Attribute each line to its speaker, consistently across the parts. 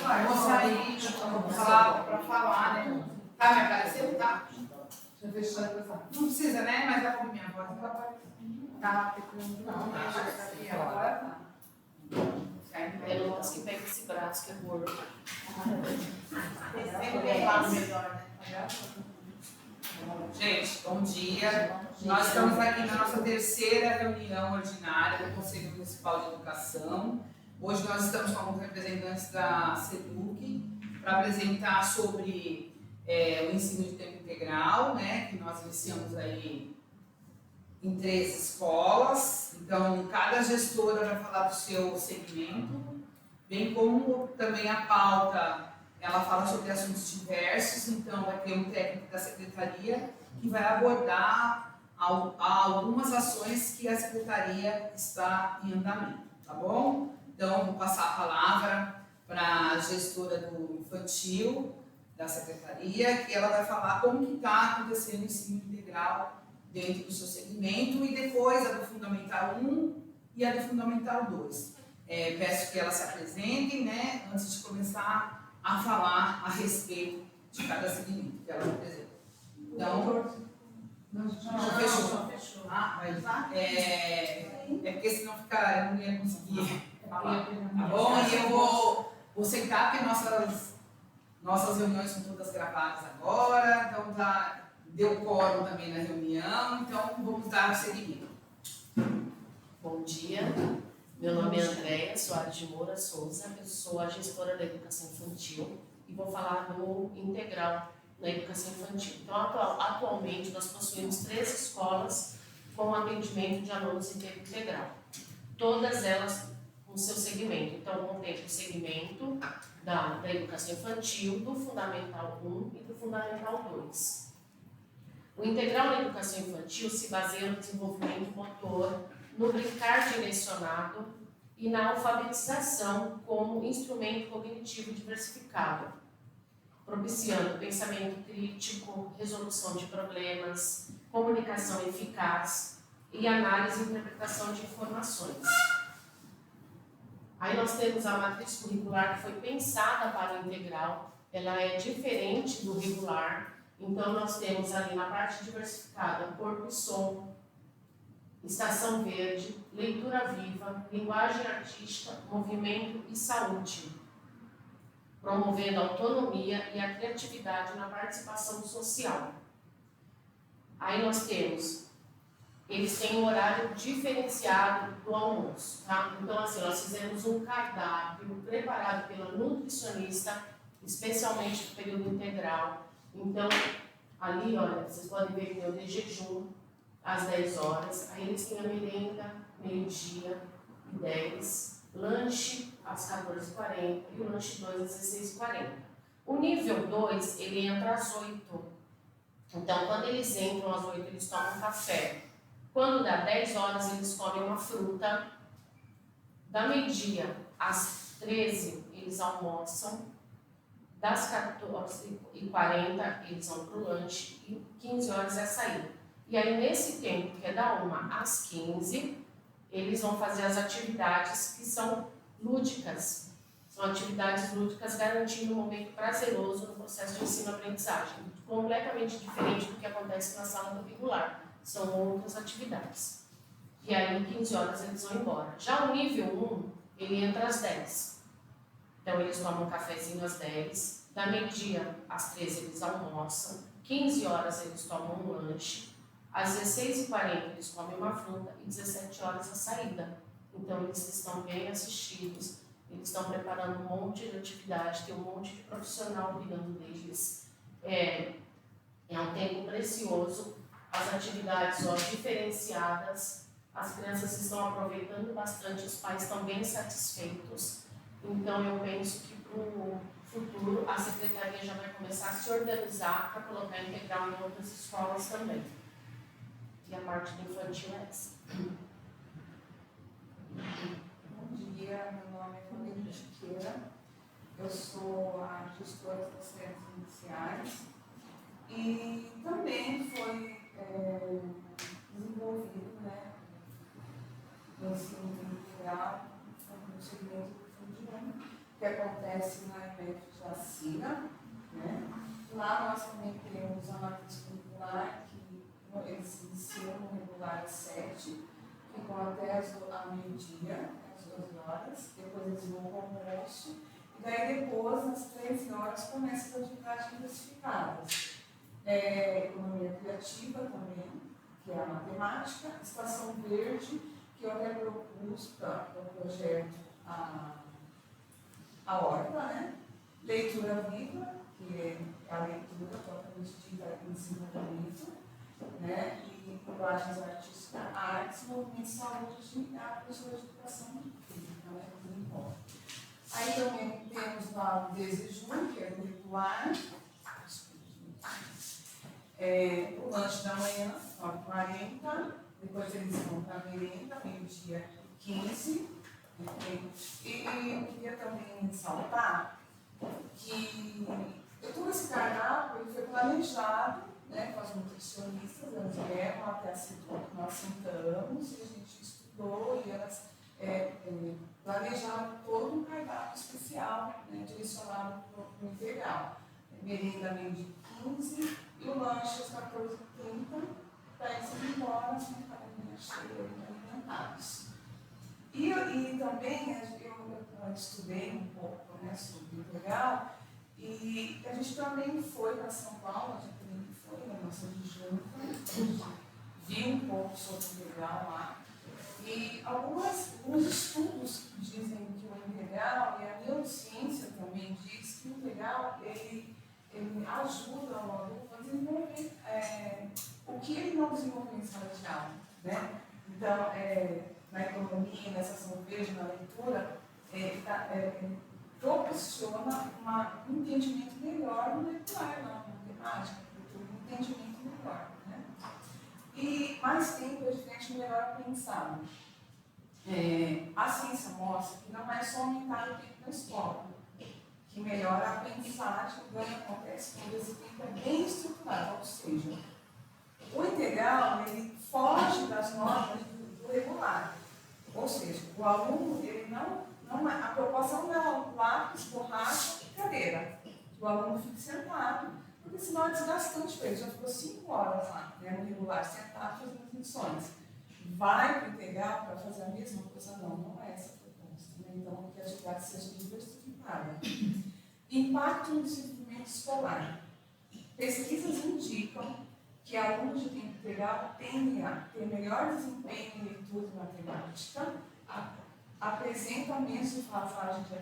Speaker 1: Eu vou sair para falar, né? Tá me aparecendo? Tá? Deixa eu ver. Não precisa, né? Mas vai ouvir minha voz. Tá, não, deixa eu sair agora. Tá.
Speaker 2: Eu não consigo pegar esse braço que é gordo.
Speaker 1: Gente, bom dia. Nós estamos aqui na nossa terceira reunião ordinária do Conselho Municipal de Educação. Hoje nós estamos com alguns representantes da SEDUC para apresentar sobre o ensino de tempo integral, né, que nós iniciamos aí em 3 escolas. Então, cada gestora vai falar do seu segmento, bem como também a pauta, ela fala sobre assuntos diversos. Então, vai ter um técnico da secretaria que vai abordar algumas ações que a secretaria está em andamento, tá bom? Então, vou passar a palavra para a gestora do infantil da secretaria, que ela vai falar como que está acontecendo o ensino integral dentro do seu segmento, e depois a do Fundamental 1 e a do Fundamental 2. Peço que elas se apresentem, né, antes de começar a falar a respeito de cada segmento que elas apresentam. Então, não fechou. Ah, mas, porque senão eu não ia conseguir falar. Tá bom? E eu vou sentar, porque nossas reuniões são todas gravadas agora, então já deu quórum também na reunião, então vamos dar seguimento.
Speaker 2: Bom dia, meu nome é Andréia Soares de Moura Souza, eu sou a gestora da educação infantil e vou falar do integral na educação infantil. Então, atualmente, nós possuímos 3 escolas com atendimento de alunos em tempo integral, todas elas com seu segmento. Então, contempla o segmento da educação infantil, do Fundamental 1 e do Fundamental 2. O integral na educação infantil se baseia no desenvolvimento motor, no brincar direcionado e na alfabetização como instrumento cognitivo diversificado, propiciando pensamento crítico, resolução de problemas, comunicação eficaz e análise e interpretação de informações. Aí nós temos a matriz curricular que foi pensada para o integral, ela é diferente do regular. Então, nós temos ali na parte diversificada corpo e som, estação verde, leitura viva, linguagem artística, movimento e saúde, promovendo a autonomia e a criatividade na participação social. Aí nós temos, eles têm um horário diferenciado do almoço, tá? Então, assim, nós fizemos um cardápio preparado pela nutricionista, especialmente no período integral. Então, ali, olha, vocês podem ver que eu dei jejum às 10 horas, aí eles têm a merenda, meio-dia e 10, lanche às 14h40 e o lanche 2 às 16h40. O nível 2, ele entra às 8. Então, quando eles entram às 8, eles tomam café. Quando dá 10 horas, eles comem uma fruta. Da meio-dia às 13, eles almoçam. Das 14h40, eles vão para o lanche e 15 horas é a saída. E aí, nesse tempo, que é da 1 às 15, eles vão fazer as atividades que são lúdicas. São atividades lúdicas garantindo um momento prazeroso no processo de ensino-aprendizagem, completamente diferente do que acontece na sala do regular. São outras atividades. E aí, 15 horas, eles vão embora. Já o nível 1, ele entra às 10. Então, eles tomam um cafezinho às 10, da meio-dia às 13 eles almoçam, 15 horas eles tomam um lanche, às 16h40 eles comem uma fruta e 17 horas a saída. Então, eles estão bem assistidos, eles estão preparando um monte de atividade, tem um monte de profissional cuidando deles. É um tempo precioso, as atividades diferenciadas, as crianças estão aproveitando bastante, os pais estão bem satisfeitos. Então, eu penso que para o futuro a secretaria já vai começar a se organizar para colocar integral em outras escolas também. E a parte do infantil é essa.
Speaker 3: Bom dia, meu nome é Flamengo Chiqueira, eu sou a gestora das séries iniciais e também foi desenvolvido, né, o ensino integral no segmento do fim de ano, que acontece na EMEF de Jacira, né? Lá nós também temos a matriz curricular, que eles iniciam no regular às 7, ficam até a meio-dia, às 12 horas, depois eles vão para o almoço, e daí depois, às 13 horas, começam as atividades diversificadas. Economia criativa também, que é a matemática, estação verde, que eu até propus para o projeto a horta, né? Leitura viva, que é a leitura propriamente dita em desenvolvimento, né? E linguagens artísticas, artes, movimento de saúde e a professora de educação física, né? Que importa. Aí também temos lá o desejo, que é curricular, o lanche da manhã, 9h40, depois eles vão para a merenda, meio-dia 15. E eu queria também ressaltar que todo esse cardápio ele foi planejado, né, com as nutricionistas, elas vieram até a setor que nós sentamos e a gente estudou e elas planejaram todo um cardápio especial, né, direcionado para o integral. Merenda meio-dia 15 e o lanche às 14h30, para eles irem embora, sem academia cheia e alimentados. E também eu estudei um pouco, né, sobre o integral, e a gente também foi para São Paulo, a gente também foi na nossa junta, viu um pouco sobre o integral lá. E alguns estudos dizem que o integral, e a neurociência também diz que o integral ele ajuda o aluno a desenvolver o que ele não desenvolveu em sala de aula, né? Então, na economia, nessa ação verde, na leitura, proporciona um entendimento melhor no curricular, na matemática, um entendimento melhor, né? E mais tempo a gente melhor aprendizado. A ciência mostra que não é só aumentar o tempo na escola, que melhora a aprendizagem, o ganho acontece quando esse tempo é bem estruturado, ou seja, o integral ele foge das normas do regular, ou seja, o aluno ele a proposta não é lápis, borracha e cadeira, o aluno fica sentado, porque senão é desgastante para ele, já ficou 5 horas lá, né, no regular, sentado fazendo as lições. Vai para o integral para fazer a mesma coisa? Não é essa a proposta, né? Então, que a atividade seja diversificada. Impacto no desenvolvimento escolar. Pesquisas indicam que alunos de tempo integral tendem a ter melhor desempenho em leitura e matemática, apresentam menos defasagem de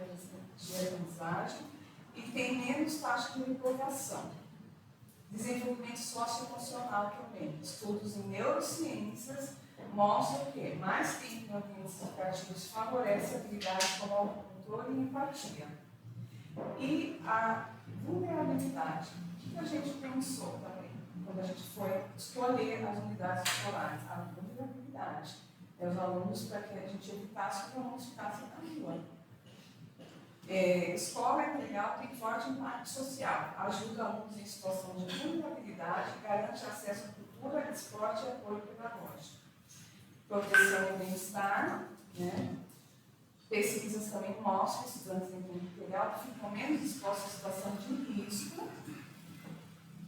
Speaker 3: aprendizagem e têm menos taxa de reprovação. Desenvolvimento socioemocional também. Estudos em neurociências mostram que mais tempo em ambientes educativos favorece habilidades como autocontrole e empatia. E a vulnerabilidade. O que a gente pensou também, quando a gente foi escolher as unidades escolares? A vulnerabilidade. Os alunos, para que a gente evitasse que os alunos ficassem na rua. Escola integral tem forte impacto social, ajuda alunos em situação de vulnerabilidade, garante acesso à cultura, esporte e apoio pedagógico. Proteção e bem-estar, né? Pesquisas também mostram que estudantes em tempo integral ficam menos expostos à situação de risco,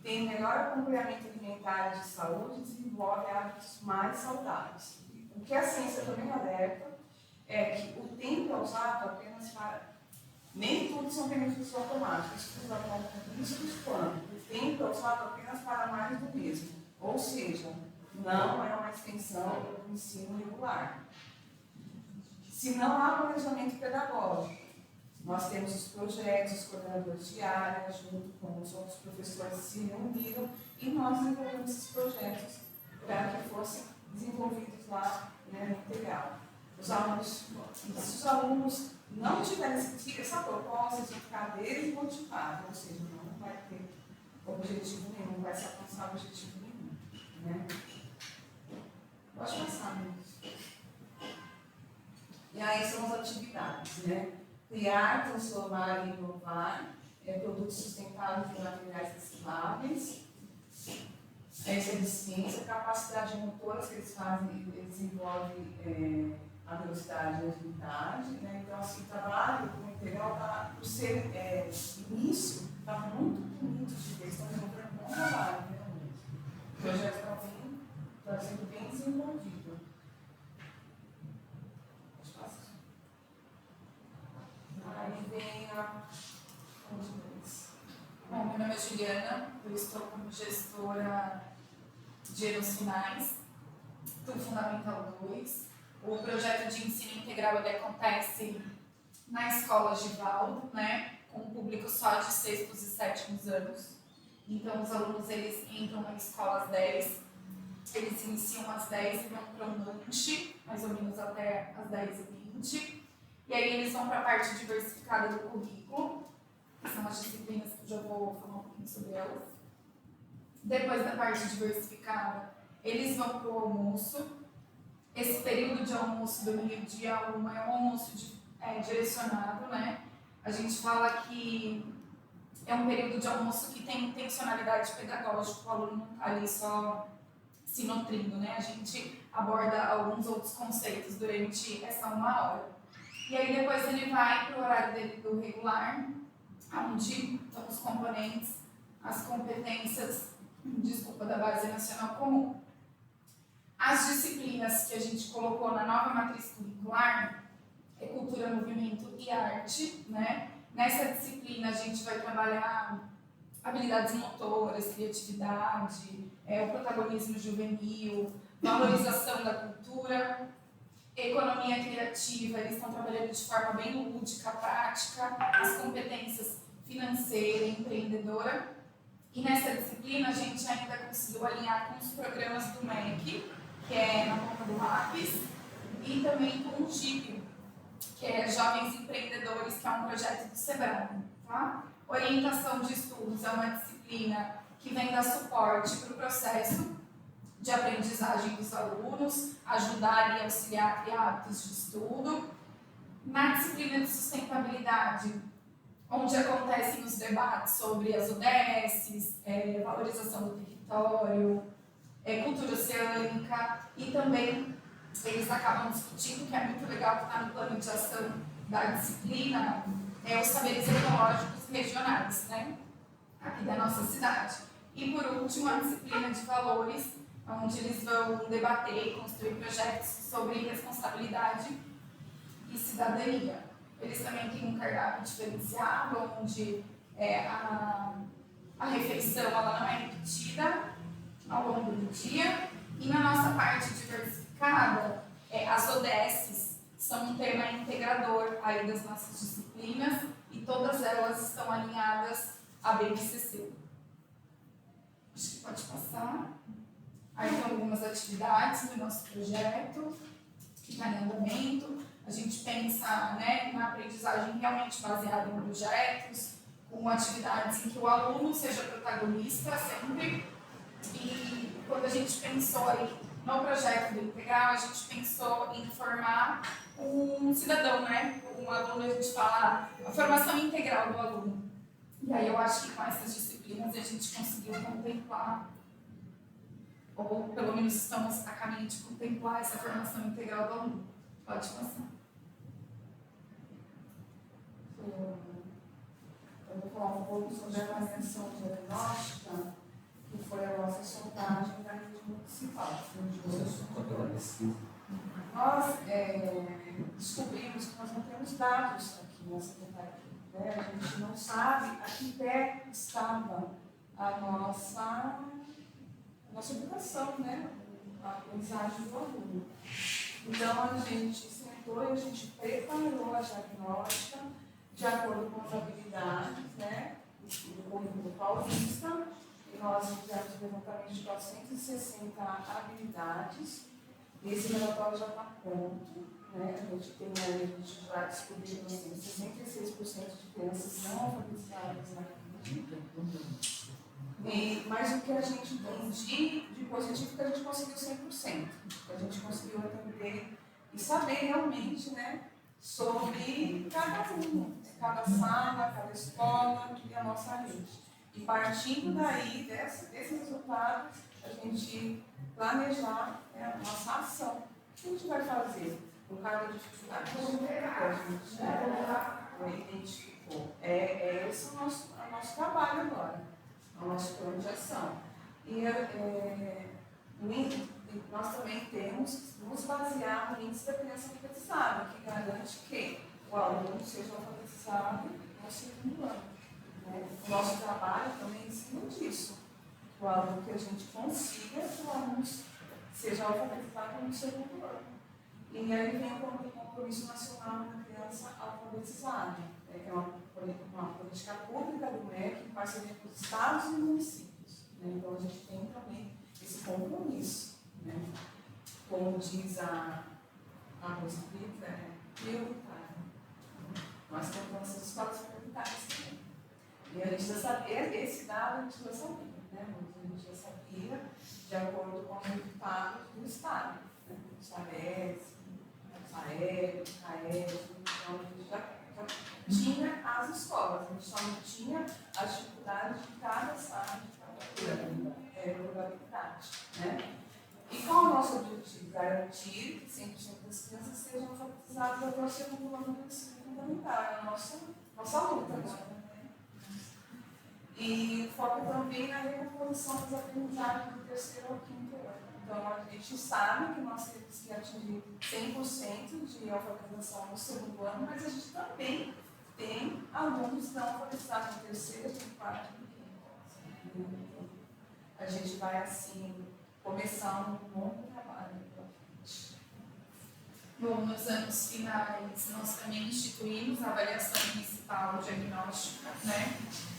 Speaker 3: têm melhor acompanhamento alimentar e de saúde e desenvolvem hábitos mais saudáveis. O que a ciência também alerta é que o tempo é usado apenas para... Nem tudo são benefícios automáticos, estudos apontam riscos quando o tempo é usado apenas para mais do mesmo, ou seja, não é uma extensão do ensino regular. Se não há planejamento pedagógico, nós temos os projetos, os coordenadores de área, junto com os outros professores se reuniram e nós desenvolvemos esses projetos para que fossem desenvolvidos lá, né, no integral. Se os alunos não tiverem essa proposta, eles vão ficar desmotivados, ou seja, não vai ter objetivo nenhum, não vai se alcançar objetivo nenhum, né? Pode passar, Luiz. E aí são as atividades, né? Criar, transformar e inovar, produtos sustentáveis e materiais recicláveis, ciência de ciência, capacidade motoras que eles fazem, eles desenvolvem a velocidade e a agilidade, né? Então, assim, o trabalho com o integral está por ser início, está muito bonito de ver, estão desenvolvendo um bom trabalho, realmente. O projeto está sendo bem desenvolvido. Aí vem a...
Speaker 4: Bom, meu nome é Juliana, eu estou como gestora de Erros Finais do Fundamental 2. O projeto de ensino integral ele acontece na escola Givaldo, né, com um público só de 6º e 7º anos. Então, os alunos eles entram na escola às 10, eles iniciam às 10 e vão para um lanche, mais ou menos até às 10h20. E aí eles vão para a parte diversificada do currículo, que são as disciplinas que eu já vou falar um pouquinho sobre elas. Depois da parte diversificada, eles vão para o almoço. Esse período de almoço do meio-dia a 1 é um almoço direcionado, né? A gente fala que é um período de almoço que tem intencionalidade pedagógica, o aluno não está ali só se nutrindo, né? A gente aborda alguns outros conceitos durante essa 1 hora. E aí depois ele vai para o horário dele do regular, onde estão os componentes, as competências, da Base Nacional Comum. As disciplinas que a gente colocou na nova matriz curricular é Cultura, Movimento e Arte, né? Nessa disciplina a gente vai trabalhar habilidades motoras, criatividade, o protagonismo juvenil, valorização da cultura, economia criativa. Eles estão trabalhando de forma bem lúdica, prática, as competências financeira, empreendedora. E nessa disciplina a gente ainda conseguiu alinhar com os programas do MEC, que é na ponta do lápis, e também com o GIP, que é Jovens Empreendedores, que é um projeto do SEBRAE. Tá? Orientação de estudos é uma disciplina que vem dar suporte para o processo de aprendizagem dos alunos, ajudar e auxiliar a criar hábitos de estudo. Na disciplina de sustentabilidade, onde acontecem os debates sobre as ODSs, valorização do território, cultura oceânica, e também eles acabam discutindo, que é muito legal, que está no plano de ação da disciplina, os saberes ecológicos regionais, né, aqui da nossa cidade. E por último, a disciplina de valores, onde eles vão debater e construir projetos sobre responsabilidade e cidadania. Eles também têm um cardápio diferenciado, onde a refeição ela não é repetida ao longo do dia. E na nossa parte diversificada, as ODSs são um tema integrador aí das nossas disciplinas e todas elas estão alinhadas à BNCC. Acho que pode passar. Aí tem algumas atividades do nosso projeto que está em andamento. A gente pensa, né, na aprendizagem realmente baseada em projetos, com atividades em que o aluno seja protagonista sempre. E quando a gente pensou aí no projeto do Integral, a gente pensou em formar um cidadão, né? Um aluno, a gente fala a formação integral do aluno. E aí eu acho que com essas disciplinas a gente conseguiu contemplar, ou pelo menos estamos a caminho de contemplar essa formação integral do aluno. Pode passar.
Speaker 3: Eu vou falar um pouco sobre a avaliação diagnóstica, que foi a nossa sondagem da rede municipal. Nós descobrimos que nós não temos dados aqui na Secretaria. Né? A gente não sabe a que pé estava a nossa educação, né? A aprendizagem do aluno. Então, a gente sentou e a gente preparou a diagnóstica de acordo com as habilidades, né, do currículo paulista, e nós fizemos um levantamento de 460 habilidades. Esse relatório já está pronto, né? A gente vai descobrir que nós temos 66% de crianças não alfabetizadas na rede. Mas o que a gente tem de positivo é que a gente conseguiu 100%. A gente conseguiu atender e saber realmente, né, sobre cada aluno, cada sala, cada escola e a nossa rede. E partindo daí, desses resultados, a gente planejar a nossa ação. O que a gente vai fazer? Por causa da dificuldade, a gente identificou Esse é o nosso trabalho agora, o nosso plano de ação. E nós também temos que nos basear no índice da criança alfabetizada, que garante que o aluno seja alfabetizado no segundo ano. Né? O nosso trabalho também é em cima disso. O aluno, que a gente consiga que o aluno seja alfabetizado no segundo ano. E aí vem o Compromisso Nacional da Criança Alfabetizada, que é uma política pública do MEC em parceria com os estados e municípios. Né? Então a gente tem também esse compromisso. Né? Como diz a Roscrita, é prioritário. Nós temos nossas escolas prioritárias também. E a gente já sabia, esse dado a gente já sabia, né? A gente já sabia de acordo com os resultados do Estado, né? Os SAES, SAEB, CAES, então a gente já tinha as escolas, a gente só não tinha as dificuldades de cada sala, de cada probabilidade, né? E qual é o nosso objetivo? Garantir que 100% das crianças sejam alfabetizadas até o segundo ano do ensino fundamental. É a nossa luta agora. Né? E foca também na recomposição das aprendizagens do terceiro ao quinto ano. Então, a gente sabe que nós temos que atingir 100% de alfabetização no segundo ano, mas a gente também tem alunos não alfabetizados no terceiro, no quarto e no quinto. A gente vai, assim, começar um longo trabalho pela frente.
Speaker 4: Bom, nos anos finais, nós também instituímos a avaliação municipal diagnóstica, né,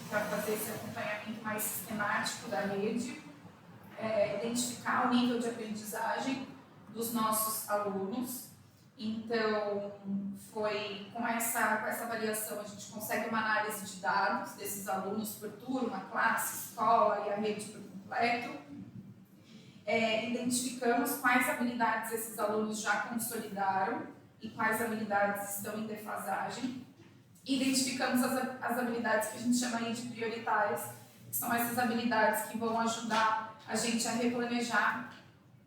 Speaker 4: para fazer esse acompanhamento mais sistemático da rede, identificar o nível de aprendizagem dos nossos alunos. Então, foi com essa avaliação a gente consegue uma análise de dados desses alunos por turma, classe, escola e a rede por completo. Identificamos quais habilidades esses alunos já consolidaram e quais habilidades estão em defasagem. Identificamos as habilidades que a gente chama aí de prioritárias, que são essas habilidades que vão ajudar a gente a replanejar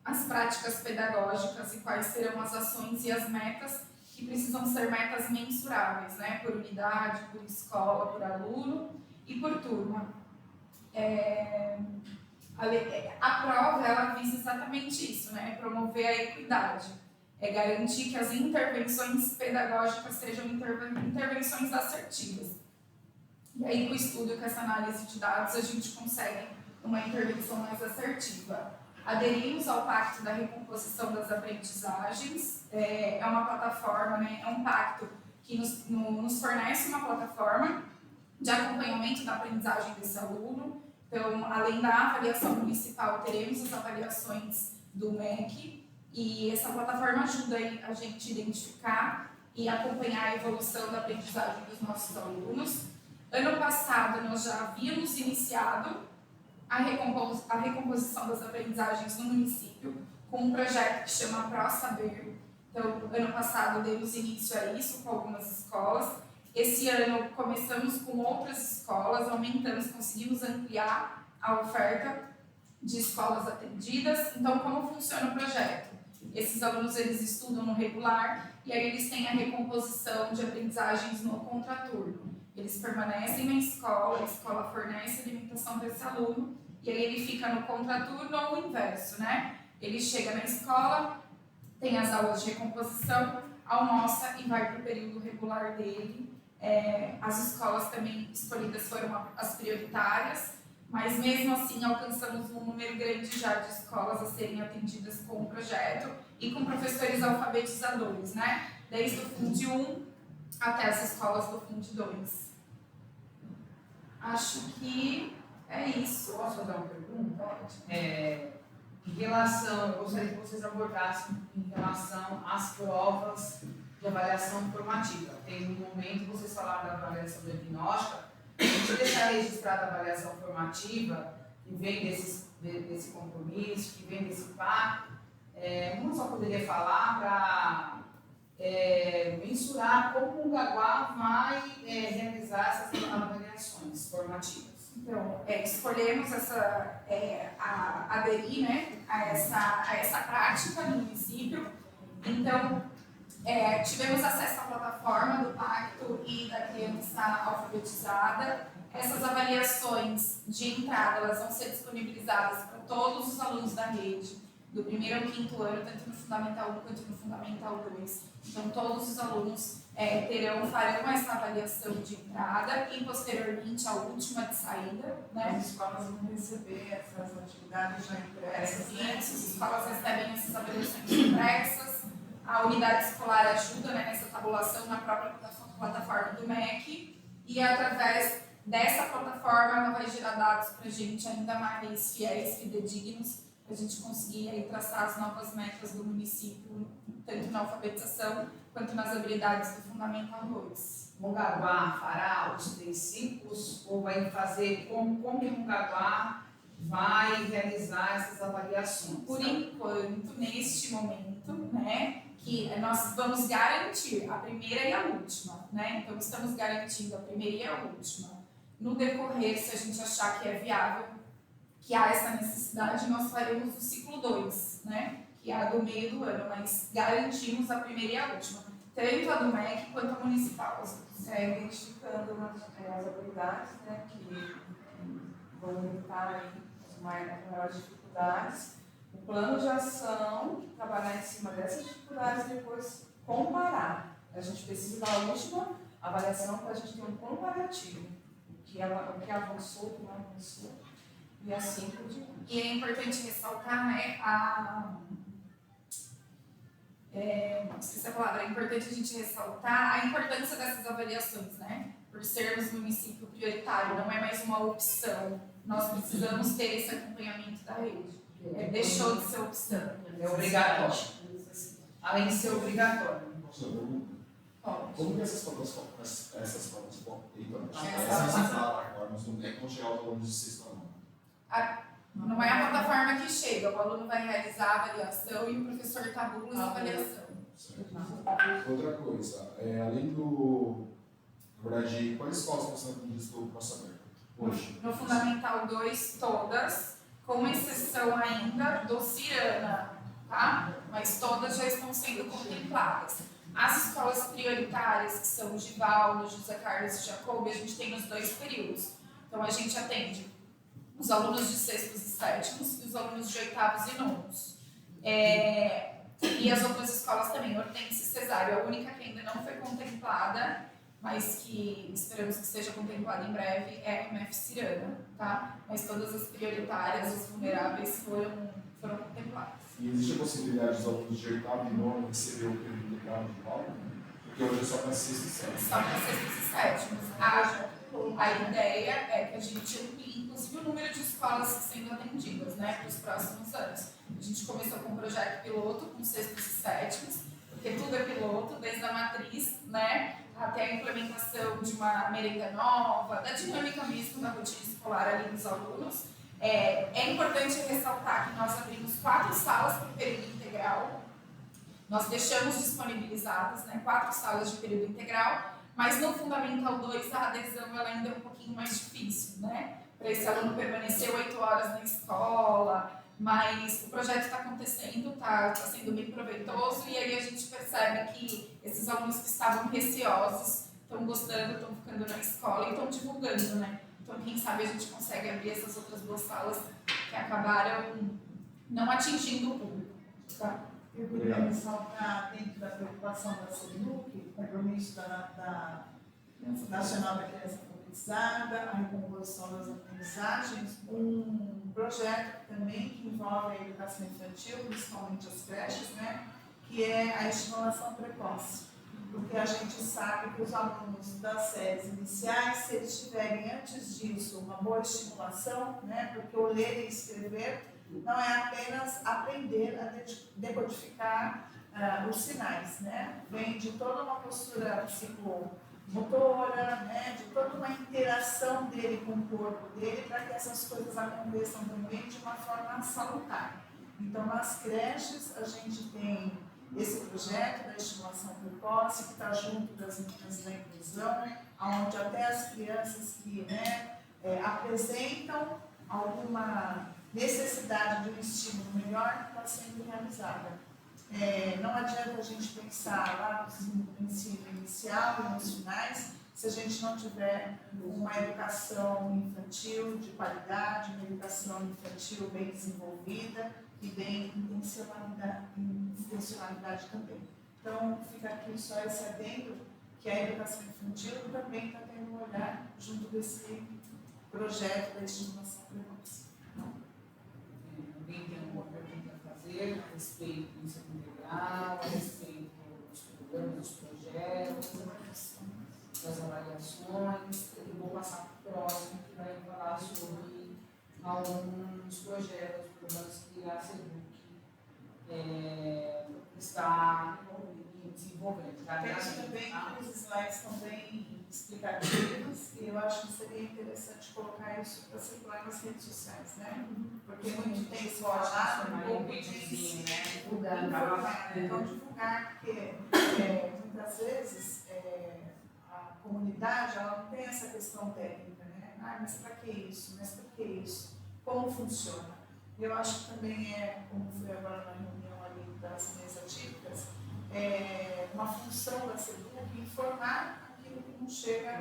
Speaker 4: as práticas pedagógicas e quais serão as ações e as metas que precisam ser metas mensuráveis, né, por unidade, por escola, por aluno e por turma. A prova, ela visa exatamente isso, né? Promover a equidade, garantir que as intervenções pedagógicas sejam intervenções assertivas. E aí, com o estudo e com essa análise de dados, a gente consegue uma intervenção mais assertiva. Aderimos ao Pacto da Recomposição das Aprendizagens, é uma plataforma, né? É um pacto que nos fornece uma plataforma de acompanhamento da aprendizagem desse aluno. Então, além da avaliação municipal, teremos as avaliações do MEC e essa plataforma ajuda a gente a identificar e acompanhar a evolução da aprendizagem dos nossos alunos. Ano passado, nós já havíamos iniciado a recomposição das aprendizagens no município com um projeto que chama ProSaber. Então, ano passado, demos início a isso com algumas escolas. Esse ano começamos com outras escolas, aumentamos, conseguimos ampliar a oferta de escolas atendidas. Então, como funciona o projeto? Esses alunos, eles estudam no regular e aí eles têm a recomposição de aprendizagens no contraturno. Eles permanecem na escola, a escola fornece alimentação para esse aluno e aí ele fica no contraturno ou o inverso, né? Ele chega na escola, tem as aulas de recomposição, almoça e vai para o período regular dele. As escolas também escolhidas foram as prioritárias, mas mesmo assim alcançamos um número grande já de escolas a serem atendidas com o projeto e com professores alfabetizadores, né? Desde o Fundo 1 até as escolas do Fundo 2. Acho que é isso.
Speaker 1: Posso fazer uma pergunta? Em relação, eu gostaria que vocês abordassem em relação às provas de avaliação formativa. Tem um momento que vocês falaram da avaliação diagnóstica, a gente deixar registrada a avaliação formativa, que vem desse compromisso, que vem desse pacto. Como só poderia falar para mensurar como o Gaguá vai realizar essas avaliações formativas?
Speaker 4: Então, escolhemos aderir, né, a essa prática no município. Então, tivemos acesso à plataforma do Pacto e da Criança alfabetizada. Essas avaliações de entrada, elas vão ser disponibilizadas para todos os alunos da rede, do primeiro ao quinto ano, tanto no Fundamental 1 quanto no Fundamental 2. Então, todos os alunos farão essa avaliação de entrada e, posteriormente, a última de saída, né?
Speaker 3: As escolas vão receber essas atividades já impressas, né?
Speaker 4: As escolas recebem essas avaliações impressas. A unidade escolar ajuda, né, nessa tabulação na própria plataforma do MEC. E, através dessa plataforma, ela vai gerar dados para a gente ainda mais fiéis, fidedignos, para a gente conseguir aí traçar as novas metas do município, tanto na alfabetização quanto nas habilidades do Fundamental 2.
Speaker 1: Mongaguá fará os 3 ciclos ou vai fazer, como que Mongaguá vai realizar essas avaliações?
Speaker 4: Por enquanto, neste momento, né, que nós vamos garantir a primeira e a última, né? Então, estamos garantindo a primeira e a última. No decorrer, se a gente achar que é viável, que há essa necessidade, nós faremos o ciclo 2, né? Que é a do meio do ano, mas garantimos a primeira e a última, tanto a do MEC quanto a municipal.
Speaker 3: Identificando as habilidades, né, que vão evitar as maiores dificuldades. O plano de ação, trabalhar em cima dessas dificuldades e depois comparar. A gente precisa da última avaliação para a gente ter um comparativo. O que avançou, o que não avançou. E assim por diante.
Speaker 4: E é importante ressaltar, né, esqueci a palavra, é importante a gente ressaltar a importância dessas avaliações, né? Por sermos município prioritário, não é mais uma opção. Nós precisamos ter esse acompanhamento da rede. Deixou de ser opção.
Speaker 1: É obrigatório. Além de ser obrigatório.
Speaker 5: Como que essas formas plataformas não vão chegar aos alunos de sexto ano?
Speaker 4: Não é a plataforma que chega, o aluno vai realizar a avaliação e o professor tabula a avaliação.
Speaker 5: Outra coisa, além do... Na verdade, quais escolas estão sendo atendidas pelo Praça Aberta hoje?
Speaker 4: No Fundamental 2, todas, com exceção ainda do Cirana, tá? Mas todas já estão sendo contempladas. As escolas prioritárias, que são o Givaldo, José Carlos e Jacob, a gente tem nos 2 períodos. Então, a gente atende os alunos de 6º e 7º e os alunos de 8º e 9º. E as outras escolas também, Hortência e Cesário. A única que ainda não foi contemplada, mas que esperamos que seja contemplada em breve, é a MF Cirana, tá? Mas todas as prioritárias, os vulneráveis, foram contempladas.
Speaker 5: E existe a possibilidade dos alunos de 8º e 9º receber o período integral de aula? Porque hoje é só para 6º e 7º.
Speaker 4: Só para 6º e 7º. A ideia é que a gente amplie, inclusive, o número de escolas sendo atendidas, né, para os próximos anos. A gente começou com um projeto piloto com 6º e 7º, porque tudo é piloto, desde a matriz, né, até a implementação de uma merenda nova, da dinâmica mesmo da rotina escolar ali dos alunos. É importante ressaltar que nós abrimos 4 salas para o período integral. Nós deixamos disponibilizadas, né, 4 salas de período integral, mas no Fundamental 2 a adesão ela ainda é um pouquinho mais difícil, né? Para esse aluno permanecer 8 horas na escola, mas o projeto está acontecendo, está sendo bem proveitoso, e aí a gente percebe que esses alunos que estavam receosos estão gostando, estão ficando na escola e estão divulgando, né? Então, quem sabe a gente consegue abrir essas outras 2 salas que acabaram não atingindo o público, tá?
Speaker 6: Eu queria ressaltar, dentro da preocupação da SEDUC, o compromisso da Nacional da Criança Alfabetizada, a recomposição das aprendizagens, um projeto também que envolve a educação infantil, principalmente as creches, né, que é a estimulação precoce. Porque a gente sabe que os alunos das séries iniciais, se eles tiverem antes disso uma boa estimulação, né, porque o ler e escrever não é apenas aprender a decodificar os sinais, né? Vem de toda uma postura psicomotora, né? De toda uma interação dele com o corpo dele para que essas coisas aconteçam também de uma forma salutar. Então, nas creches, a gente tem esse projeto da estimulação precoce, que está junto das meninas da inclusão, onde até as crianças que, né, apresentam alguma necessidade de um estímulo melhor está sendo realizada. Não adianta a gente pensar lá no ensino inicial e nos finais se a gente não tiver uma educação infantil de qualidade, uma educação infantil bem desenvolvida e bem intencionalidade também. Então, fica aqui só esse adendo, que a educação infantil também está tendo um olhar junto desse projeto da estimulação precoce.
Speaker 1: Alguém tem alguma pergunta a fazer a respeito do ensino integral, a respeito dos programas, dos projetos, das avaliações? Eu vou passar para o próximo, que vai falar sobre alguns projetos, programas que a SEDUC está desenvolvendo.
Speaker 6: Penso também que os slides estão bem explicativos e eu acho que seria interessante colocar isso para circular nas redes sociais, né? Porque muito tem se falado um pouco disso, divulgar. Então, divulgar, porque muitas vezes a comunidade ela não tem essa questão técnica, né? Ah, mas para que isso? Mas para que isso? Como funciona? E eu acho que também como foi agora na reunião ali das mesas típicas, uma função da SEDUC informar aquilo que não chega.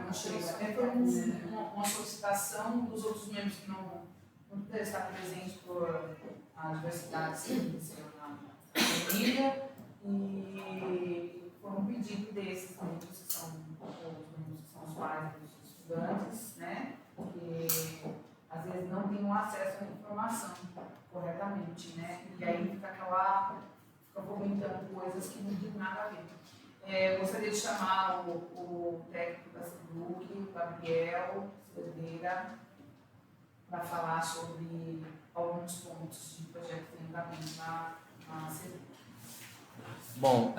Speaker 1: Até por uma solicitação dos outros membros que não podem estar presentes por a diversidade que aconteceu na família e foi um pedido desses membros que são os pais dos estudantes, né? Que às vezes não têm acesso à informação corretamente, né? E aí fica comentando coisas que não tem nada a ver. Gostaria de chamar o técnico da SEDUC, o Gabriel Cerdeira, para falar sobre alguns pontos de projeto de andamento na SEDUC.
Speaker 7: Bom,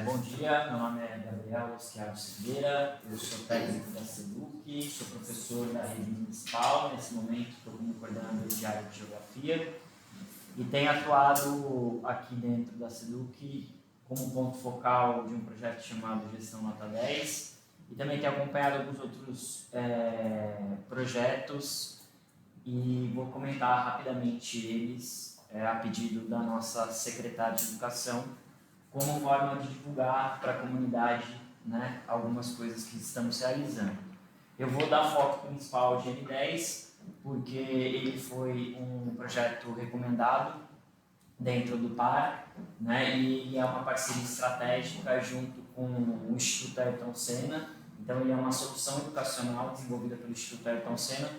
Speaker 7: bom dia, meu nome é Gabriel Osquiaro Cerdeira, eu sou técnico da SEDUC, sou professor da rede municipal, nesse momento estou como coordenador de área de geografia e tenho atuado aqui dentro da SEDUC como ponto focal de um projeto chamado Gestão Nota 10 e também tenho acompanhado alguns outros projetos e vou comentar rapidamente eles a pedido da nossa secretária de Educação, como forma de divulgar para a comunidade, né, algumas coisas que estamos realizando. Eu vou dar foco principal ao GN10, porque ele foi um projeto recomendado dentro do PAR, né, e é uma parceria estratégica junto com o Instituto Ayrton Senna. Então, ele é uma solução educacional desenvolvida pelo Instituto Ayrton Senna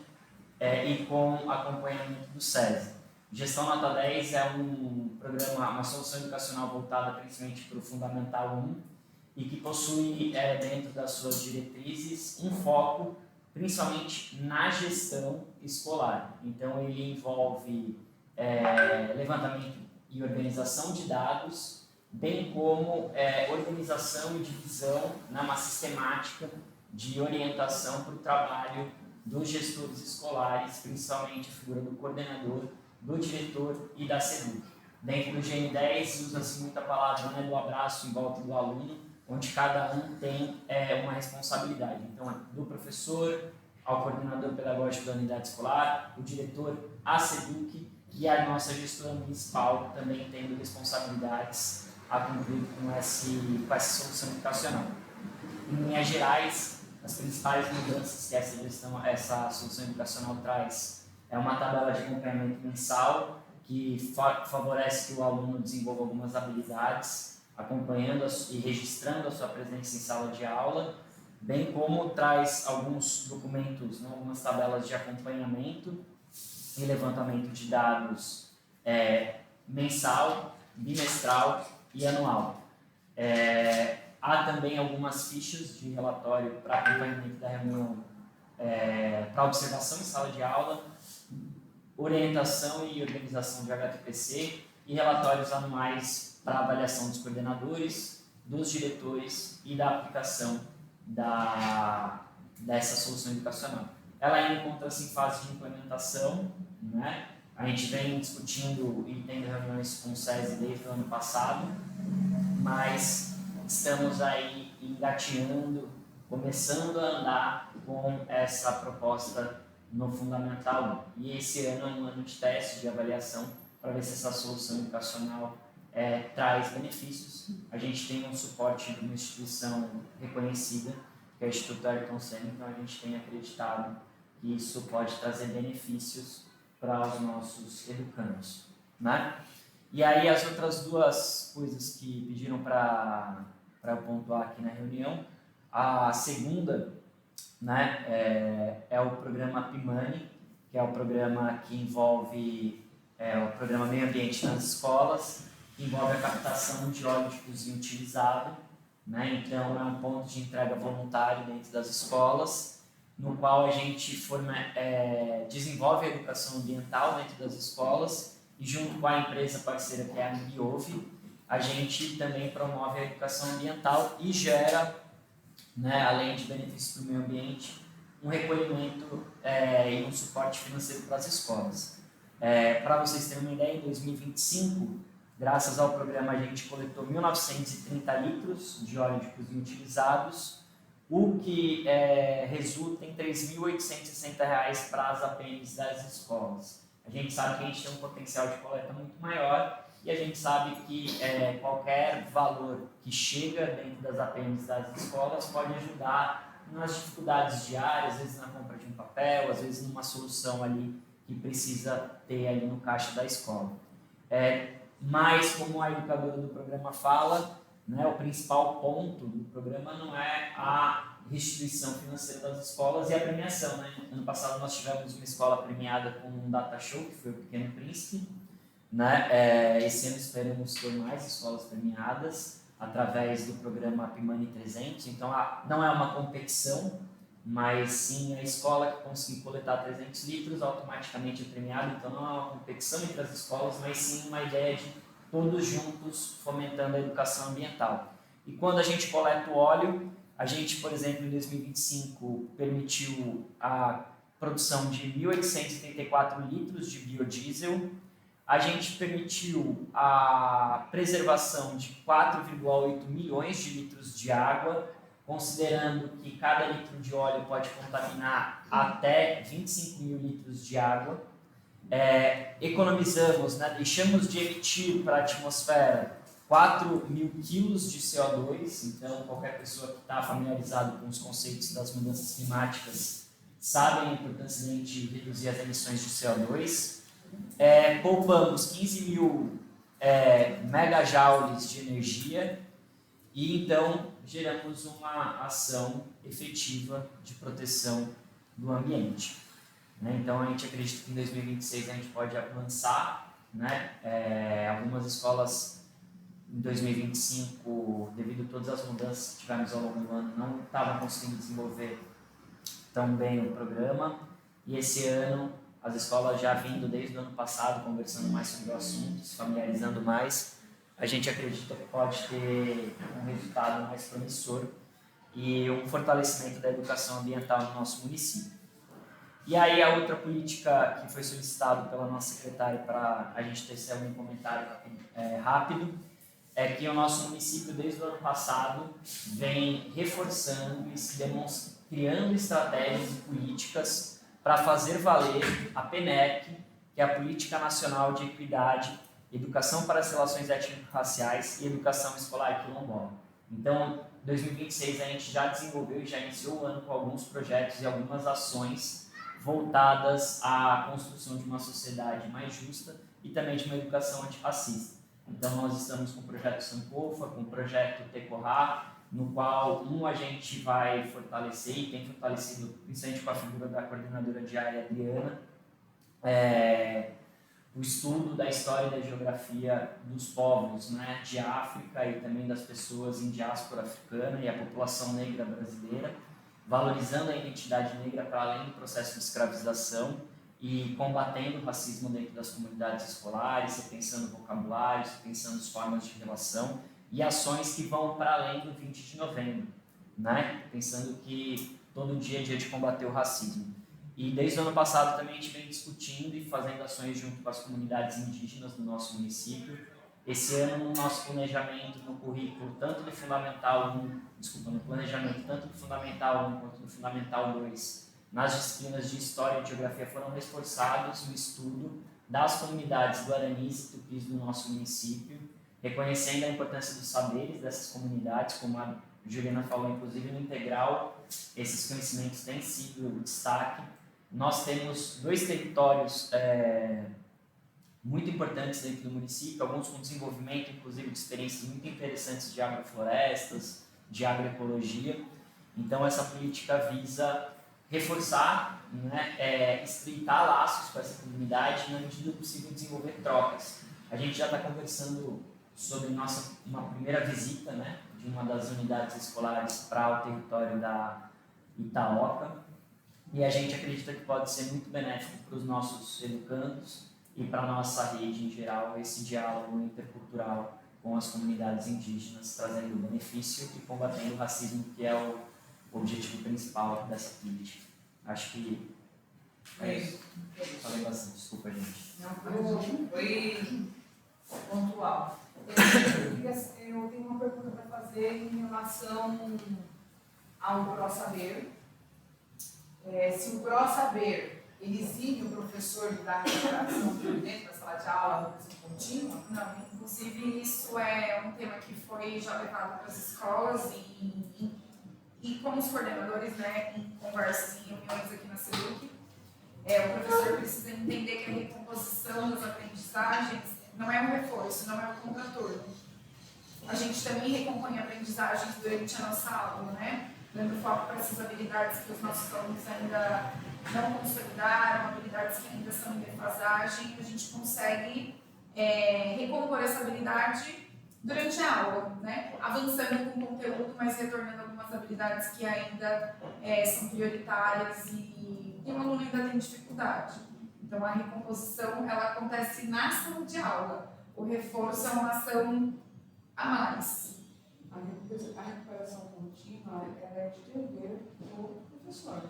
Speaker 7: e com acompanhamento do SESI. Gestão Nota 10 é um programa, uma solução educacional voltada principalmente para o Fundamental 1 e que possui dentro das suas diretrizes um foco principalmente na gestão escolar. Então ele envolve levantamento e organização de dados, bem como organização e divisão numa sistemática de orientação para o trabalho dos gestores escolares, principalmente a figura do coordenador, do diretor e da SEDUC. Dentro do GN10 usa-se muita palavra, né, do abraço em volta do aluno, onde cada um tem uma responsabilidade. Então, do professor ao coordenador pedagógico da unidade escolar, o diretor, a SEDUC e a nossa gestora municipal também tendo responsabilidades a cumprir com essa solução educacional. Em linhas gerais, as principais mudanças que essa solução educacional traz é uma tabela de acompanhamento mensal que favorece que o aluno desenvolva algumas habilidades, acompanhando e registrando a sua presença em sala de aula, bem como traz alguns documentos, né, algumas tabelas de acompanhamento e levantamento de dados mensal, bimestral e anual. Há também algumas fichas de relatório para acompanhamento da reunião, para observação em sala de aula, orientação e organização de HTPC e relatórios anuais para avaliação dos coordenadores, dos diretores e da aplicação dessa solução educacional. Ela ainda encontra-se em fase de implementação, né? A gente vem discutindo e tendo reuniões com o SESI desde o ano passado, mas estamos aí engateando, começando a andar com essa proposta no Fundamental 1. E esse ano é um ano de teste, de avaliação, para ver se essa solução educacional traz benefícios. A gente tem um suporte de uma instituição reconhecida que é o Instituto Ayrton Senna, então a gente tem acreditado que isso pode trazer benefícios para os nossos educandos, né? E aí as outras duas coisas que pediram para eu pontuar aqui na reunião, a segunda, né, é o programa PIMANI, que é o programa que envolve o programa Meio Ambiente nas escolas, que envolve a captação de óleo de cozinha utilizado, né? Então é um ponto de entrega voluntário dentro das escolas, no qual a gente desenvolve a educação ambiental dentro das escolas e junto com a empresa parceira que é a Ambiove, a gente também promove a educação ambiental e gera, né, além de benefícios para o meio ambiente, um recolhimento e um suporte financeiro para as escolas. Para vocês terem uma ideia, em 2025, graças ao programa, a gente coletou 1.930 litros de óleo de cozinha utilizados, o que resulta em R$ 3.860 para as APMs das escolas. A gente sabe que a gente tem um potencial de coleta muito maior e a gente sabe que qualquer valor que chega dentro das APMs das escolas pode ajudar nas dificuldades diárias, às vezes na compra de um papel, às vezes numa solução ali que precisa ter ali no caixa da escola. Mas, como a educadora do programa fala, né, o principal ponto do programa não é a restituição financeira das escolas e a premiação, né? Ano passado nós tivemos uma escola premiada com um data show, que foi o Pequeno Príncipe, né? Esse ano esperamos ter mais escolas premiadas através do programa PIMANI 300. Então, não é uma competição, mas sim a escola que conseguir coletar 300 litros automaticamente é premiada. Então, não é uma competição entre as escolas, mas sim uma ideia de todos juntos fomentando a educação ambiental. E quando a gente coleta o óleo, a gente, por exemplo, em 2025 permitiu a produção de 1.834 litros de biodiesel. A gente permitiu a preservação de 4,8 milhões de litros de água, considerando que cada litro de óleo pode contaminar até 25 mil litros de água. Economizamos, né, deixamos de emitir para a atmosfera 4 mil quilos de CO2, então qualquer pessoa que está familiarizada com os conceitos das mudanças climáticas sabe a importância de a gente reduzir as emissões de CO2. Poupamos 15 mil megajoules de energia e então geramos uma ação efetiva de proteção do ambiente. Então a gente acredita que em 2026 a gente pode avançar, né? Algumas escolas em 2025, devido a todas as mudanças que tivemos ao longo do ano, não estavam conseguindo desenvolver tão bem o programa, e esse ano as escolas já vindo desde o ano passado, conversando mais sobre o assunto, se familiarizando mais, a gente acredita que pode ter um resultado mais promissor e um fortalecimento da educação ambiental no nosso município. E aí a outra política que foi solicitada pela nossa secretária para a gente ter um comentário rápido é que o nosso município, desde o ano passado, vem reforçando e criando estratégias e políticas para fazer valer a PNEC, que é a Política Nacional de Equidade, Educação para as Relações Étnico-Raciais e Educação Escolar Quilombola. Então, em 2026 a gente já desenvolveu e já iniciou o ano com alguns projetos e algumas ações voltadas à construção de uma sociedade mais justa e também de uma educação antirracista. Então, nós estamos com o projeto Sankofa, com o projeto Tecorá, no qual a gente vai fortalecer e tem fortalecido, principalmente com a figura da coordenadora de área, Adriana, o estudo da história e da geografia dos povos, né, de África e também das pessoas em diáspora africana e a população negra brasileira, valorizando a identidade negra para além do processo de escravização e combatendo o racismo dentro das comunidades escolares, repensando vocabulários, repensando as formas de relação e ações que vão para além do 20 de novembro, né? Pensando que todo dia é dia de combater o racismo. E desde o ano passado também a gente vem discutindo e fazendo ações junto com as comunidades indígenas do nosso município. Esse ano, no nosso planejamento, no currículo, tanto do Fundamental 1, no planejamento tanto do Fundamental 1 quanto do Fundamental 2, nas disciplinas de História e Geografia foram reforçados o estudo das comunidades guaranis e tupis do nosso município, reconhecendo a importância dos saberes dessas comunidades, como a Juliana falou, inclusive no integral, esses conhecimentos têm sido o destaque. Nós temos 2 territórios muito importantes dentro do município, alguns com desenvolvimento, inclusive, de experiências muito interessantes de agroflorestas, de agroecologia. Então, essa política visa reforçar, né, estreitar laços com essa comunidade e, na medida do possível, desenvolver trocas. A gente já está conversando sobre uma primeira visita, né, de uma das unidades escolares para o território da Itaoca, e a gente acredita que pode ser muito benéfico para os nossos educandos e para a nossa rede em geral, esse diálogo intercultural com as comunidades indígenas, trazendo benefício e combatendo o racismo, que é o objetivo principal dessa política. Acho que é isso. Falei bastante, desculpa, gente.
Speaker 1: Não, foi pontual. Eu tenho uma pergunta para fazer em relação ao ProSaber. Se o ProSaber ele exige o professor de dar recuperação dentro da sala de aula, recuperação contínua?
Speaker 4: Não, inclusive isso é um tema que foi já levado para as escolas e como os coordenadores, né, em conversas, em reuniões aqui na SEDUC, o professor precisa entender que a recomposição das aprendizagens não é um reforço, não é um contraturno. A gente também recompõe aprendizagens durante a nossa aula, né? Dando foco para essas habilidades que os nossos alunos ainda não consolidaram, habilidades que ainda são em defasagem, a gente consegue recompor essa habilidade durante a aula, né? Avançando com o conteúdo, mas retornando algumas habilidades que ainda são prioritárias e o aluno ainda tem dificuldade. Então, a recomposição ela acontece na sala de aula. O reforço é uma ação a mais.
Speaker 3: A recuperação contínua ela é de dever do professor.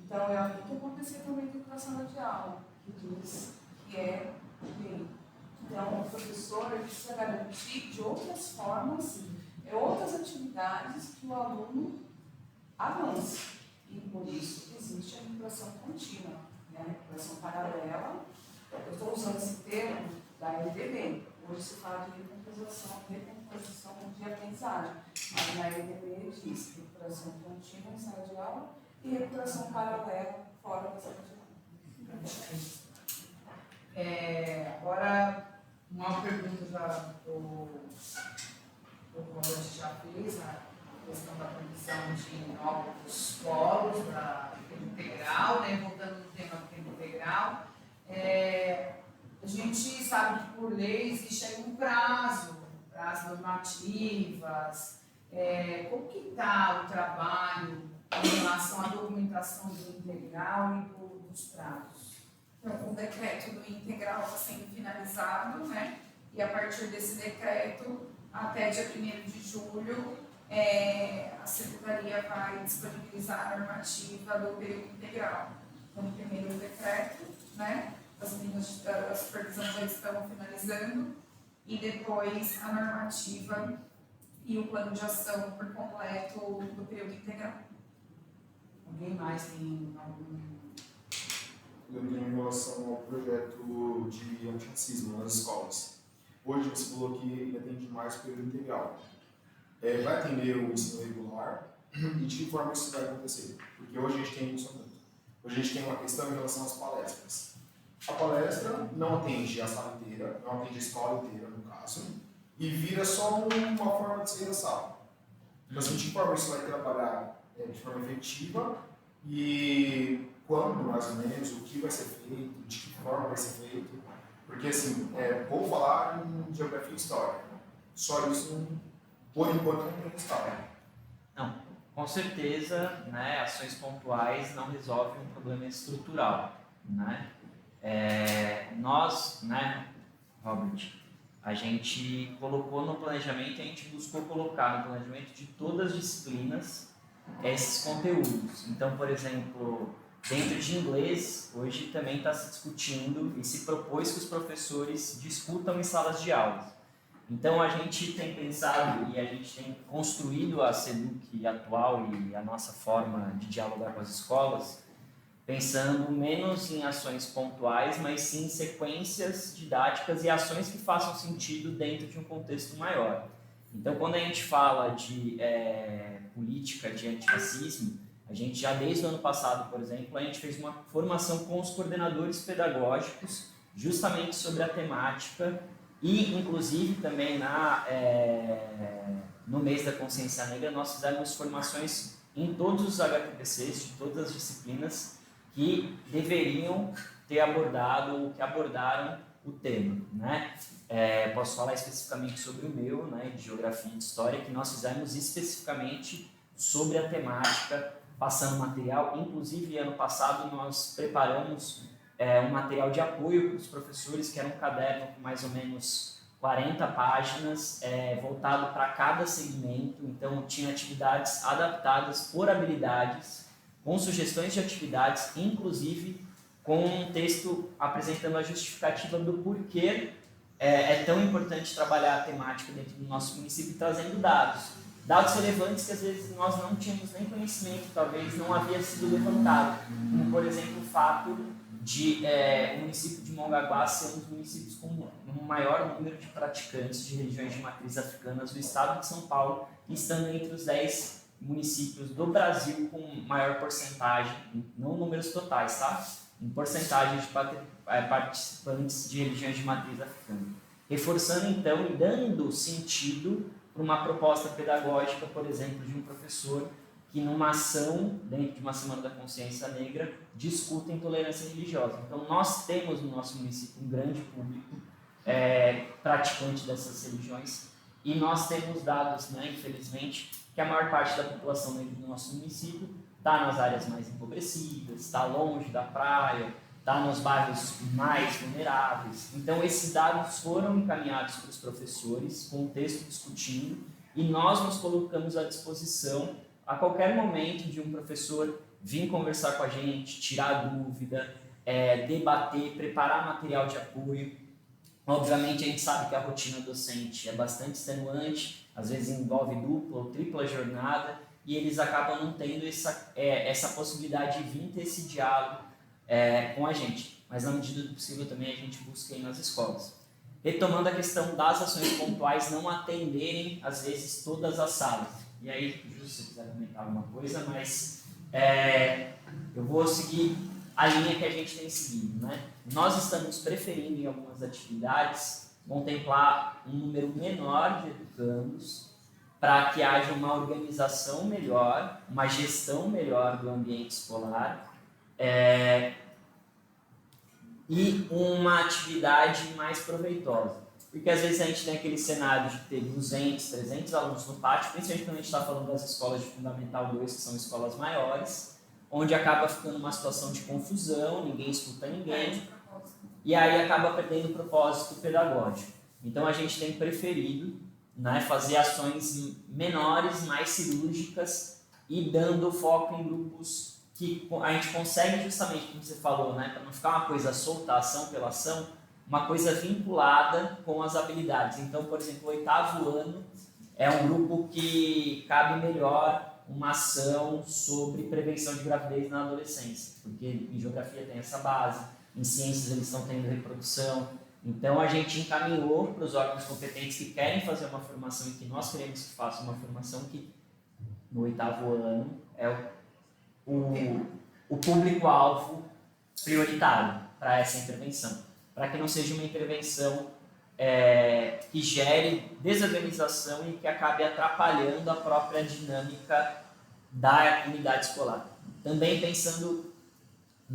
Speaker 3: Então, é algo que acontecer também dentro da sala de aula, que diz que é lei. Então, o professor precisa garantir de outras formas, outras atividades que o aluno avance. E por isso existe a recuperação contínua, né? A recuperação paralela. Eu estou usando esse termo da LDB. Hoje se fala de recomposição de aprendizagem. Mas na LDB diz recuperação contínua em sala de aula e recuperação paralela fora da sala de aula.
Speaker 1: Agora, uma pergunta já o Robert já fez, a questão da produção de novos polos da tempo integral, né? Voltando no tema do tempo integral. A gente sabe que por lei existe aí um prazo para as normativas. Como que está o trabalho em relação à documentação do integral e dos prazos?
Speaker 4: Então, o decreto do integral está sendo finalizado, né? E a partir desse decreto, até dia 1º de julho, a Secretaria vai disponibilizar a normativa do período integral. Então, primeiro o decreto, né? As meninas da supervisão já estão finalizando, e depois a normativa e o plano de ação por completo do período integral.
Speaker 1: Alguém mais tem algum?
Speaker 5: Eu tenho em relação ao projeto de antirracismo nas escolas. Hoje você falou que ele atende mais o período integral. Vai atender o ensino regular e de que forma isso vai acontecer? Porque hoje a gente tem isso muito. Hoje a gente tem uma questão em relação às palestras. A palestra não atende a sala inteira, não atende a escola inteira, no caso, e vira só uma forma de sair da sala. Mas de que forma isso vai trabalhar de forma efetiva e quando, mais ou menos, o que vai ser feito, de que forma vai ser feito. Porque, assim, vou falar em geografia e história. Só isso, por enquanto, não tem história.
Speaker 7: Não, com certeza, né, ações pontuais não resolvem um problema estrutural, né? Nós, né, Robert, a gente colocou no planejamento, a gente buscou colocar no planejamento de todas as disciplinas esses conteúdos. Então, por exemplo, dentro de inglês, hoje também está se discutindo e se propôs que os professores discutam em salas de aula. Então, a gente tem pensado e a gente tem construído a SEDUC atual e a nossa forma de dialogar com as escolas, pensando menos em ações pontuais, mas sim em sequências didáticas e ações que façam sentido dentro de um contexto maior. Então, quando a gente fala de política de antirracismo, a gente já desde o ano passado, por exemplo, a gente fez uma formação com os coordenadores pedagógicos justamente sobre a temática e, inclusive, também no mês da consciência negra, nós fizemos formações em todos os HTPCs, de todas as disciplinas que deveriam ter abordado ou que abordaram o tema, né? Posso falar especificamente sobre o meu, né, de Geografia e de História, que nós fizemos especificamente sobre a temática, passando material. Inclusive, ano passado, nós preparamos um material de apoio para os professores, que era um caderno com mais ou menos 40 páginas, voltado para cada segmento. Então, tinha atividades adaptadas por habilidades, com sugestões de atividades, inclusive com um texto apresentando a justificativa do porquê é tão importante trabalhar a temática dentro do nosso município, trazendo dados relevantes que às vezes nós não tínhamos nem conhecimento, talvez não havia sido levantado, como por exemplo o fato de o município de Mongaguá ser um dos municípios com o maior número de praticantes de religiões de matriz africanas do estado de São Paulo, estando entre os 10 municípios do Brasil com maior porcentagem, não números totais, tá? Em porcentagem de participantes de religiões de matriz africana. Reforçando então e dando sentido para uma proposta pedagógica, por exemplo, de um professor que numa ação, dentro de uma Semana da Consciência Negra, discuta intolerância religiosa. Então nós temos no nosso município um grande público praticante dessas religiões e nós temos dados, né, infelizmente, que a maior parte da população negra do nosso município está nas áreas mais empobrecidas, está longe da praia, está nos bairros mais vulneráveis. Então, esses dados foram encaminhados para os professores, com o texto discutindo, e nós nos colocamos à disposição, a qualquer momento, de um professor vir conversar com a gente, tirar dúvida, debater, preparar material de apoio. Obviamente, a gente sabe que a rotina docente é bastante extenuante, às vezes envolve dupla ou tripla jornada, e eles acabam não tendo essa possibilidade de vir ter esse diálogo com a gente. Mas, na medida do possível, também a gente busca ir nas escolas. Retomando a questão das ações pontuais não atenderem, às vezes, todas as salas. E aí, Ju, se você quiser comentar alguma coisa, mas eu vou seguir a linha que a gente tem seguido, né? Nós estamos preferindo, em algumas atividades, contemplar um número menor de educandos, para que haja uma organização melhor, uma gestão melhor do ambiente escolar e uma atividade mais proveitosa. Porque às vezes a gente tem aquele cenário de ter 200, 300 alunos no pátio, principalmente quando a gente está falando das escolas de Fundamental 2, que são escolas maiores, onde acaba ficando uma situação de confusão, ninguém escuta ninguém, e aí acaba perdendo o propósito pedagógico. Então a gente tem preferido, né, fazer ações menores, mais cirúrgicas e dando foco em grupos que a gente consegue justamente, como você falou, né, para não ficar uma coisa solta, ação pela ação, uma coisa vinculada com as habilidades. Então, por exemplo, o 8º ano é um grupo que cabe melhor uma ação sobre prevenção de gravidez na adolescência, porque em geografia tem essa base, em ciências eles estão tendo reprodução. Então, a gente encaminhou para os órgãos competentes que querem fazer uma formação e que nós queremos que faça uma formação que, no 8º ano, é o público-alvo prioritário para essa intervenção. Para que não seja uma intervenção que gere desorganização e que acabe atrapalhando a própria dinâmica da unidade escolar. Também pensando...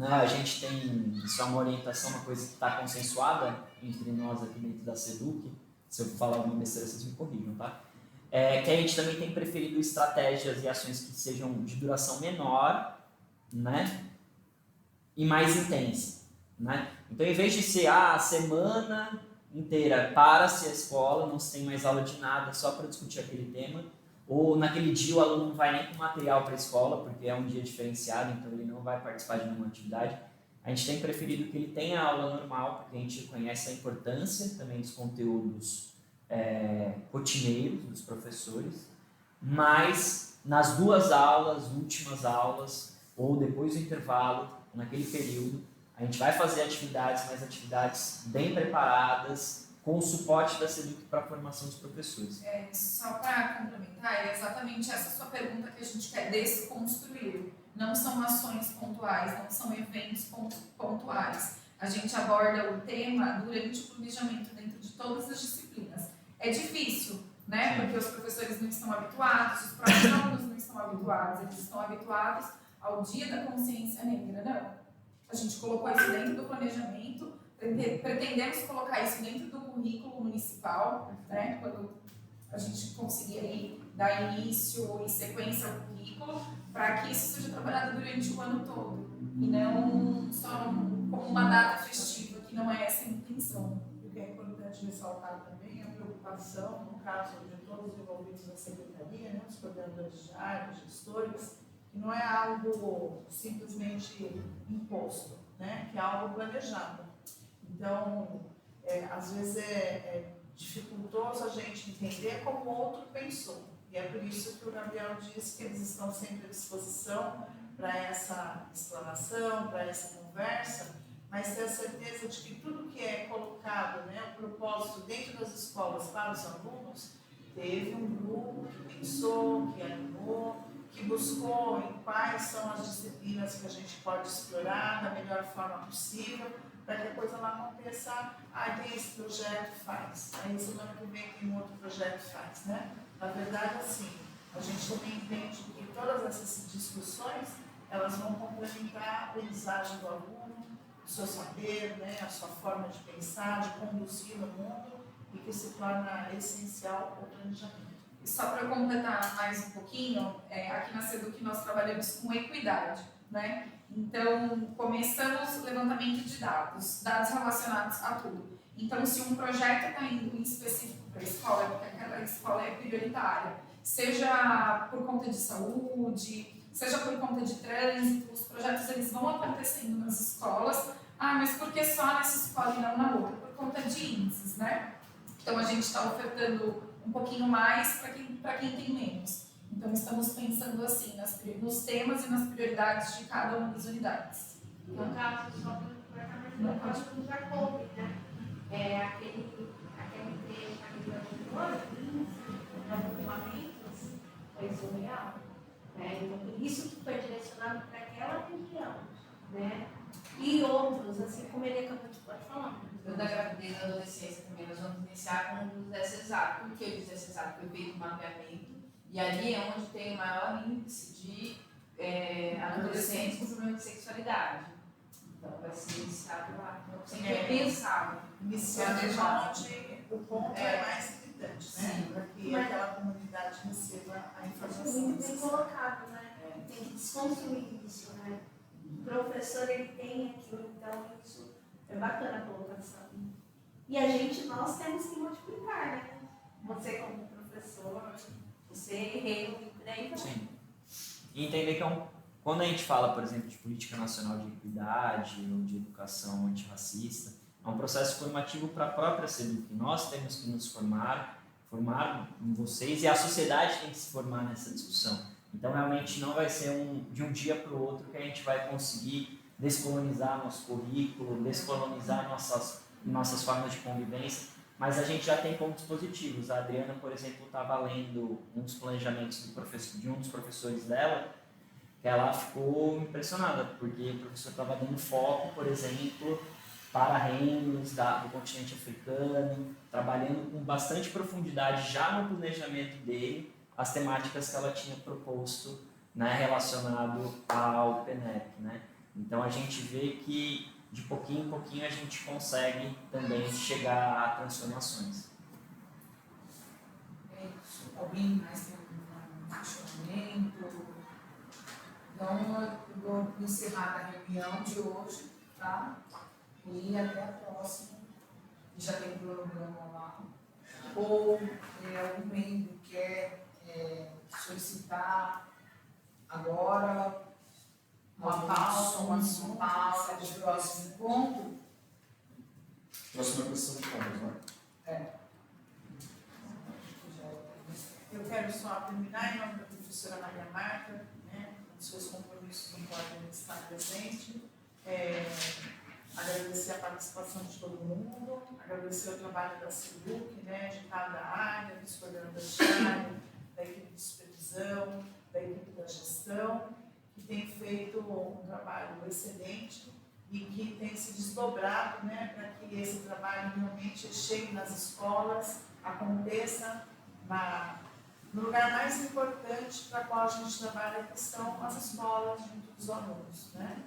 Speaker 7: a gente tem, isso é uma orientação, uma coisa que está consensuada entre nós aqui dentro da SEDUC, se eu falar alguma besteira, vocês me corrijam, tá? Que a gente também tem preferido estratégias e ações que sejam de duração menor, né? E mais intensa, né? Então, em vez de ser a semana inteira para-se a escola, não se tem mais aula de nada, só para discutir aquele tema, ou naquele dia o aluno não vai nem com material para a escola, porque é um dia diferenciado, então ele não vai participar de nenhuma atividade. A gente tem preferido que ele tenha aula normal, porque a gente conhece a importância também dos conteúdos rotineiros dos professores, mas nas 2 aulas, últimas aulas, ou depois do intervalo, naquele período, a gente vai fazer atividades, mas atividades bem preparadas, com o suporte da SEDUC para a formação dos professores.
Speaker 4: Só para complementar, é exatamente essa sua pergunta que a gente quer desconstruir. Não são ações pontuais, não são eventos pontuais. A gente aborda o tema durante o planejamento dentro de todas as disciplinas. É difícil, né? Porque os professores não estão habituados, os próprios alunos não estão habituados, eles estão habituados ao Dia da Consciência Negra. Não. A gente colocou isso dentro do planejamento, pretendemos colocar isso dentro do currículo municipal, né? Quando a gente conseguir aí dar início e sequência ao currículo, para que isso seja trabalhado durante o ano todo, e não só como uma data festiva, que não é essa a intenção.
Speaker 6: O que é importante ressaltar também é a preocupação, no caso de todos os envolvidos na secretaria, né, os coordenadores de área, gestores, que não é algo simplesmente imposto, né, que é algo planejado. Então, às vezes é dificultoso a gente entender como o outro pensou. E é por isso que o Gabriel disse que eles estão sempre à disposição para essa explanação, para essa conversa, mas ter a certeza de que tudo que é colocado, né, o propósito dentro das escolas para os alunos, teve um grupo que pensou, que animou, que buscou em quais são as disciplinas que a gente pode explorar da melhor forma possível, para que a coisa não aconteça, tem esse projeto, faz. Aí semana que vem tem um outro projeto, faz, né? Na verdade, assim, a gente também entende que todas essas discussões, elas vão complementar a aprendizagem do aluno, o seu saber, né, a sua forma de pensar, de conduzir no mundo, e que se torna essencial o planejamento.
Speaker 4: E só para completar mais um pouquinho, aqui na SEDUC nós trabalhamos com equidade, né? Então, começamos o levantamento de dados relacionados a tudo. Então, se um projeto está indo em específico para a escola, é porque aquela escola é prioritária, seja por conta de saúde, seja por conta de trânsito, os projetos eles vão acontecendo nas escolas. Mas por que só nessa escola e não na outra? Por conta de índices, né? Então, a gente está ofertando um pouquinho mais para quem tem menos. Então, estamos pensando assim, nos temas e nas prioridades de cada uma das unidades.
Speaker 8: No caso, só para caso do Jacob, né? Aquele trecho, aquele regulamentos, foi surreal. Né? Então, por isso que foi direcionado para aquela região. Né? E outros, assim como ele acabou de falar.
Speaker 9: Eu da gravidez e da adolescência também, nós vamos iniciar com o uso SESAC. Por que o uso SESAC? Foi feito um mapeamento, e ali é onde tem o maior índice de adolescentes com problema de sexualidade. Então, vai ser iniciado lá. Então, sempre é pensado.
Speaker 6: Iniciando onde o ponto é mais gritante, né? Para que aquela comunidade receba a informação.
Speaker 8: Muito bem colocado, né? Tem que desconstruir isso, né? O professor, ele tem aquilo, então isso é bacana a colocação. E nós temos que multiplicar, né? Você como professor, você erreu, né?
Speaker 7: Sim. E entender que quando a gente fala, por exemplo, de política nacional de equidade ou de educação antirracista, é um processo formativo para a própria SEDUC. Nós temos que nos formar em vocês, e a sociedade tem que se formar nessa discussão. Então, realmente, não vai ser de um dia para o outro que a gente vai conseguir descolonizar nosso currículo, descolonizar nossas formas de convivência, mas a gente já tem pontos positivos. A Adriana, por exemplo, estava lendo um dos planejamentos de um dos professores dela, que ela ficou impressionada, porque o professor estava dando foco, por exemplo, para reinos do continente africano, trabalhando com bastante profundidade já no planejamento dele, as temáticas que ela tinha proposto, né, relacionado ao PNEP, né? Então a gente vê que de pouquinho em pouquinho a gente consegue também chegar a transformações.
Speaker 1: Alguém mais tem um questionamento? Então eu vou encerrar a reunião de hoje, tá? E até a próxima. Já tem cronograma lá. Ou algum membro quer solicitar agora uma pausa do próximo encontro.
Speaker 5: Próxima questão de contas, né?
Speaker 6: Eu quero só terminar em nome da professora Maria Marta, né, os seus compromissos não podem estar presentes. Agradecer agradecer a participação de todo mundo, agradecer o trabalho da SEDUC, né, de cada área, dos coordenadores de área, da equipe de supervisão, da equipe da gestão, que tem feito um trabalho excelente e que tem se desdobrado, né, para que esse trabalho realmente chegue nas escolas, aconteça no lugar mais importante para qual a gente trabalha, que são as escolas junto dos alunos, né?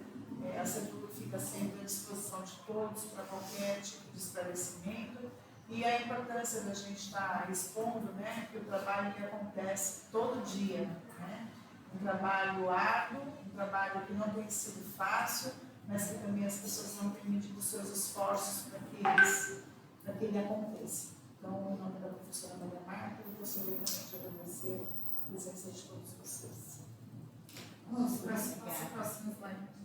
Speaker 6: A SEDUC fica sempre à disposição de todos para qualquer tipo de esclarecimento e a importância da gente estar expondo, né, que o trabalho que acontece todo dia, né? Um trabalho árduo, um trabalho que não tem sido fácil, mas que também as pessoas não têm medido seus esforços para que ele aconteça. Então, em nome da professora Maria Marta, eu gostaria também de agradecer a presença de todos vocês.
Speaker 4: Vamos para as próximas lives.